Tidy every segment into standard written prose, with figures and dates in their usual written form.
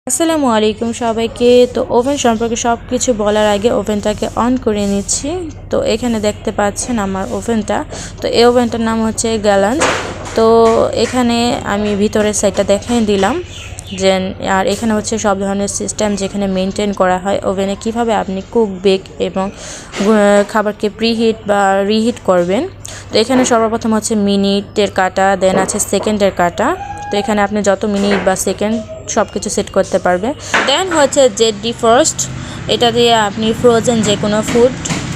আসসালামু আলাইকুম সবাইকে। তো ওভেন সম্পর্কে সব কিছু বলার আগে ওভেনটাকে অন করে নিচ্ছি। তো এখানে দেখতে পাচ্ছেন আমার ওভেনটা। তো এই ওভেনটার নাম হচ্ছে গ্যালান্ট। তো এখানে আমি ভিতরের সাইডটা দেখিয়ে দিলাম যে, আর এখানে হচ্ছে সব ধরনের সিস্টেম যেখানে মেনটেন করা হয় ওভেনে কিভাবে আপনি কুক বেক এবং খাবারকে প্রিহিট বা রিহিট করবেন। তো এখানে সর্বপ্রথম হচ্ছে মিনিটের কাটা, দেন আছে সেকেন্ডের কাটা। তো এখানে আপনি যত মিনিট বা সেকেন্ড সব কিছু সেট করতে পারবেন। দেন হচ্ছে জেড ডিফ্রস্ট, এটা দিয়ে আপনি ফ্রোজেন যে কোনো ফুড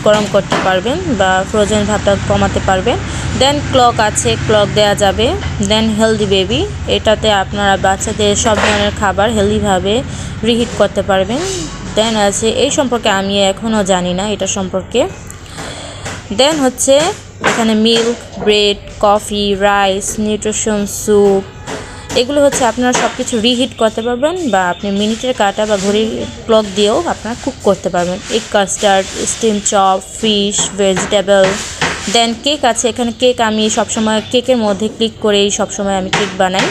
গরম করতে পারবেন বা ফ্রোজেন ভাবটা কমাতে পারবেন। দেন ক্লক আছে, ক্লক দেওয়া যাবে। দেন হেলদি বেবি, এটাতে আপনারা বাচ্চাদের সব ধরনের খাবার হেলদিভাবে রিহিট করতে পারবেন। দেন আছে এই সম্পর্কে আমি এখনও জানি না এটা সম্পর্কে। দেন হচ্ছে এখানে milk, bread, coffee, rice, nutrition soup, এগুলো হচ্ছে আপনারা সব কিছু রিহিট করতে পারবেন বা আপনি মিনিটের কাটা বা ঘড়ির ক্লক দিয়েও আপনারা কুক করতে পারবেন। Egg custard, steam chop, fish, vegetable. Then cake আছে, এখানে কেক আমি সবসময় কেকের মধ্যে ক্লিক করেই সবসময় আমি কেক বানাই।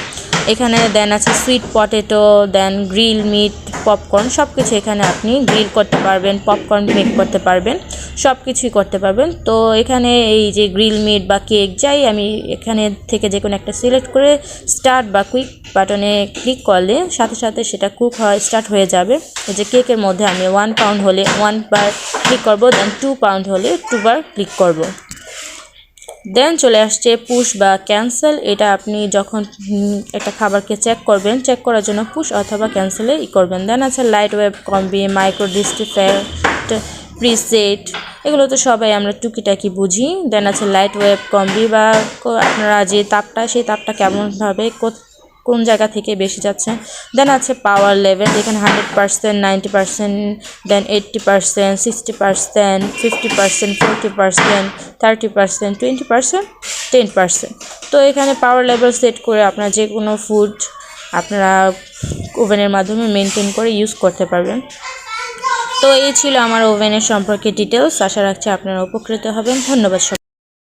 এখানে দেন আছে সুইট পটেটো, দেন গ্রিল মিট, পপকর্ন, সব কিছু এখানে আপনি গ্রিল করতে পারবেন, পপকর্ন মেক করতে পারবেন, সব কিছুই করতে পারবেন। তো এখানে এই যে গ্রিল মিট বা কেক যাই, আমি এখানে থেকে যে কোনো একটা সিলেক্ট করে স্টার্ট বা কুইক বাটনে ক্লিক করলে সাথে সাথে সেটা কুক হয় স্টার্ট হয়ে যাবে। এই যে কেকের মধ্যে আমি 1 পাউন্ড হলে 1 বার ক্লিক করব, দেন 2 পাউন্ড হলে 2 বার ক্লিক করব। দেন চলে আসছে পুশ বা ক্যান্সেল। এটা আপনি যখন একটা খাবারকে চেক করবেন, চেক করার জন্য পুশ অথবা ক্যান্সেলে করবেন। দেন আছে লাইট ওয়েভ কম্বি, মাইক্রো ডিস্ট্রিফ্যাক্ট, প্রিসেট, এগুলো তো সবাই আমরা টুকিটাকি বুঝি। দেন আছে লাইট ওয়েভ কম্বি বা আপনারা যে তাপটা, সেই তাপটা কেমনভাবে কোন জায়গা থেকে বেশি যাচ্ছে। দেন আছে পাওয়ার লেভেল, যেখানে 100%, 90%, দেন 80%, 60%, 50%, 40%, 30%, 20%, 10%। তো এখানে পাওয়ার লেভেল সেট করে আপনারা যে কোনো ফুড আপনারা ওভেনের মাধ্যমে মেনটেন করে ইউজ করতে পারবেন। তো এই ছিল আমার ওভেনের সম্পর্কে ডিটেলস। আশা রাখছি আপনারা উপকৃত হবেন। ধন্যবাদ।